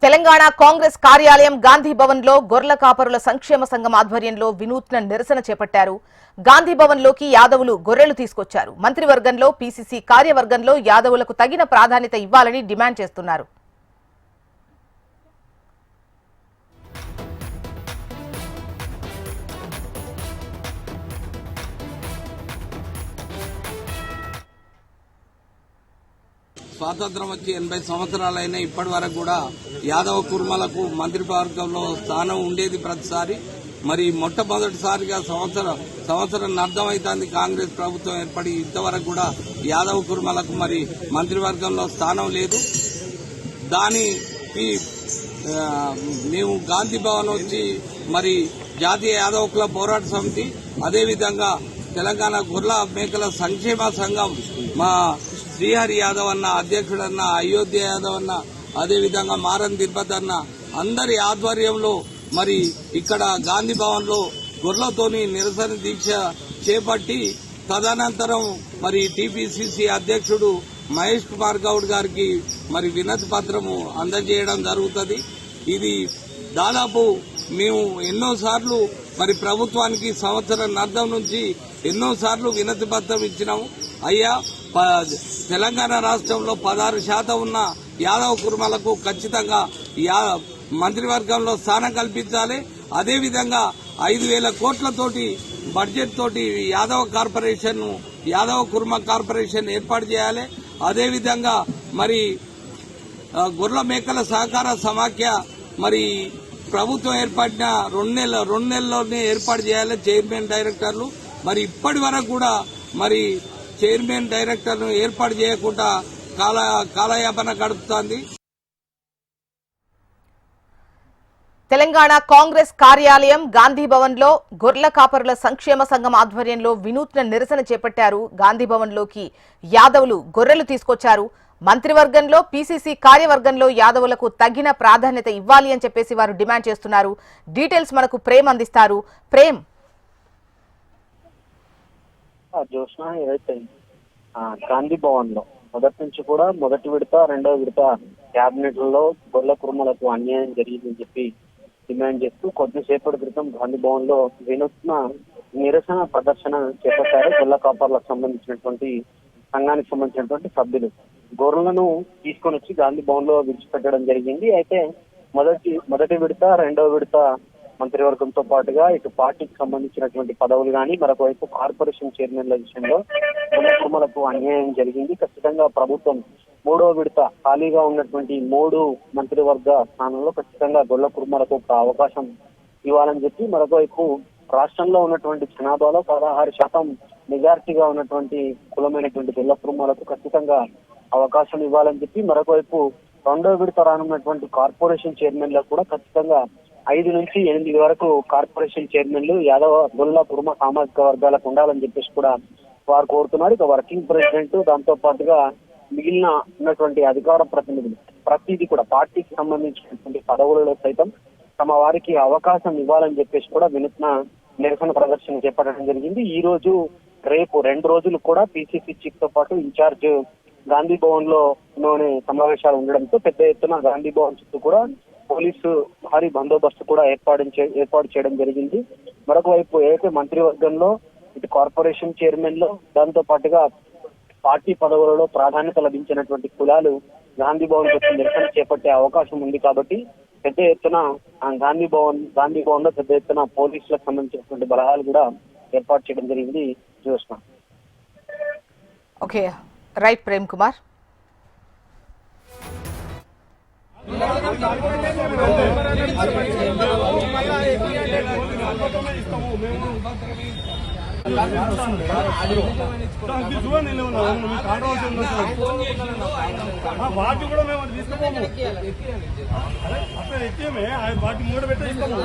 తెలంగాణ కాంగ్రెస్ కార్యాలయం గాంధీ భవన్ లో గొర్ల కాపరుల సంక్షేమ సంఘం ఆధ్వర్యంలో వినూత్న నిరసన చేపట్టారు. గాంధీ భవన్ లోకి యాదవులు గొర్రెలు తీసుకొచ్చారు. మంత్రివర్గంలో పీసీసీ కార్యవర్గంలో యాదవులకు తగిన ప్రాధాన్యత ఇవ్వాలని డిమాండ్ చేస్తున్నారు. స్వాతంత్రం వచ్చి 80 సంవత్సరాలైనా ఇప్పటి వరకు కూడా యాదవ కుర్మలకు మంత్రివర్గంలో స్థానం ఉండేది. ప్రతిసారి మరి మొట్టమొదటిసారిగా సంవత్సరం అర్థమవుతుంది కాంగ్రెస్ ప్రభుత్వం ఏర్పడి ఇంతవరకు కూడా యాదవ కుర్మలకు మరి మంత్రివర్గంలో స్థానం లేదు. దానికి మేము గాంధీ భవన్ వచ్చి మరి జాతీయ యాదవ కుల పోరాట సమితి, అదేవిధంగా తెలంగాణ గొర్రెల మేకల సంక్షేమ సంఘం మా శ్రీహరి యాదవ్ అన్న అధ్యక్షుడన్న, అయోధ్య యాదవ్ అన్న, అదేవిధంగా మారన్ తిరుపతి అన్న అందరి ఆధ్వర్యంలో మరి ఇక్కడ గాంధీ భవన్ లో గొర్రెలతోని నిరసన దీక్ష చేపట్టి తదనంతరం మరి టీపీసీసీ అధ్యక్షుడు మహేష్ కుమార్ గౌడ్ గారికి మరి వినతి పత్రము అందజేయడం జరుగుతుంది. ఇది దాదాపు మేము ఎన్నోసార్లు మరి ప్రభుత్వానికి సంవత్సరం అర్థం నుంచి ఎన్నోసార్లు వినతి పత్రం ఇచ్చినాము. అయ్యా, తెలంగాణ రాష్ట్రంలో 16% ఉన్న యాదవ కుర్మలకు ఖచ్చితంగా మంత్రివర్గంలో స్థానం కల్పించాలి. అదేవిధంగా 5,000 కోట్లతోటి బడ్జెట్ తోటి యాదవ కుర్మ కార్పొరేషన్ ఏర్పాటు చేయాలి. అదేవిధంగా మరి గొర్రెల మేకల సహకార సమాఖ్య మరి ప్రభుత్వం ఏర్పడిన 2 నెలల్లోనే ఏర్పాటు చేయాలి చైర్మన్ డైరెక్టర్లు. మరి ఇప్పటి వరకు కూడా మరి చైర్మన్ డైరెక్టర్ను ఏర్పాటు చేయకుండా కాలయాపన గడుపుతోంది. తెలంగాణ కాంగ్రెస్ కార్యాలయం గాంధీ భవన్ లో గొర్రెల కాపరుల సంక్షేమ సంఘం ఆధ్వర్యంలో వినూత్న నిరసన చేపట్టారు. గాంధీ భవన్ లోకి యాదవులు గొర్రెలు తీసుకొచ్చారు. మంత్రివర్గంలో పీసీసీ కార్యవర్గంలో యాదవులకు తగిన ప్రాధాన్యత ఇవ్వాలి అని చెప్పేసి వారు డిమాండ్ చేస్తున్నారు. డీటెయిల్స్ మనకు ప్రేమ్ అందిస్తారు. ప్రేమ్, జోష్న, ఏదైతే గాంధీ భవన్ లో మొదటి నుంచి కూడా మొదటి విడత, రెండవ విడత క్యాబినెట్లలో గొర్రెల కుర్మలకు అన్యాయం జరిగిందని చెప్పి డిమాండ్ చేస్తూ కొద్దిసేపటి క్రితం గాంధీ భవన్ లో వినూత్న నిరసన ప్రదర్శన చేపట్టారు. గొర్రెల కాపర్లకు సంబంధించినటువంటి సంఘానికి సంబంధించినటువంటి సభ్యులు గొర్రెలను తీసుకొని వచ్చి గాంధీ భవన్ లో విడిచిపెట్టడం జరిగింది. అయితే మొదటి విడత, రెండవ విడత మంత్రివర్గంతో పాటుగా ఇటు పార్టీకి సంబంధించినటువంటి పదవులు కానీ, మరొకవైపు కార్పొరేషన్ చైర్మన్ల విషయంలో గొర్రెల కుర్మలకు అన్యాయం జరిగింది. ఖచ్చితంగా ప్రభుత్వం మూడవ విడత ఖాళీగా ఉన్నటువంటి 3 మంత్రివర్గ స్థానంలో ఖచ్చితంగా గొర్రెల కుర్మలకు ఒక అవకాశం ఇవ్వాలని చెప్పి, మరొకవైపు రాష్ట్రంలో ఉన్నటువంటి జనాభాలో 16% మెజారిటీగా ఉన్నటువంటి కులమైనటువంటి గొర్రెల కుర్మలకు ఖచ్చితంగా అవకాశం ఇవ్వాలని చెప్పి, మరొకవైపు రెండవ విడత రానున్నటువంటి కార్పొరేషన్ చైర్మన్లకు కూడా ఖచ్చితంగా 5 నుంచి 8 వరకు కార్పొరేషన్ చైర్మన్లు యాదవ గొర్రెల కుర్మ సామాజిక వర్గాలకు ఉండాలని చెప్పేసి కూడా వారు కోరుతున్నారు. ఇక వర్కింగ్ ప్రెసిడెంట్, దాంతో పాటుగా మిగిలిన ఉన్నటువంటి అధికార ప్రతినిధులు ప్రతిదీ కూడా పార్టీకి సంబంధించినటువంటి పదవులలో సైతం తమ వారికి అవకాశం ఇవ్వాలని చెప్పేసి కూడా వినూత్న నిరసన ప్రదర్శన చేపట్టడం జరిగింది. ఈ రోజు, రేపు 2 రోజులు కూడా పీసీసీ చీఫ్ తో పాటు ఇన్ఛార్జ్ గాంధీ భవన్ లోనే సమావేశాలు ఉండడంతో పెద్ద ఎత్తున గాంధీ భవన్ చుట్టూ కూడా పోలీసు భారీ బందోబస్తు కూడా ఏర్పాటు చేయడం జరిగింది. మరొక వైపు ఏదైతే మంత్రివర్గంలో ఇటు కార్పొరేషన్ చైర్మన్ లో, దాంతో పాటుగా పార్టీ పదవులలో ప్రాధాన్యత లభించినటువంటి కులాలు గాంధీ భవన్ వచ్చి నిరసన చేపట్టే అవకాశం ఉంది. కాబట్టి పెద్ద ఎత్తున గాంధీ భవన్ లో పెద్ద ఎత్తున పోలీసులకు సంబంధించినటువంటి బలగాలు కూడా ఏర్పాటు చేయడం జరిగింది. చూస్తున్నాం. Okay, right Prem Kumar. Party కూడా మేము తీసుకుపోము, అట్లా ఎక్కేమే పార్టీ మూడు పెట్టే ఇస్తాము.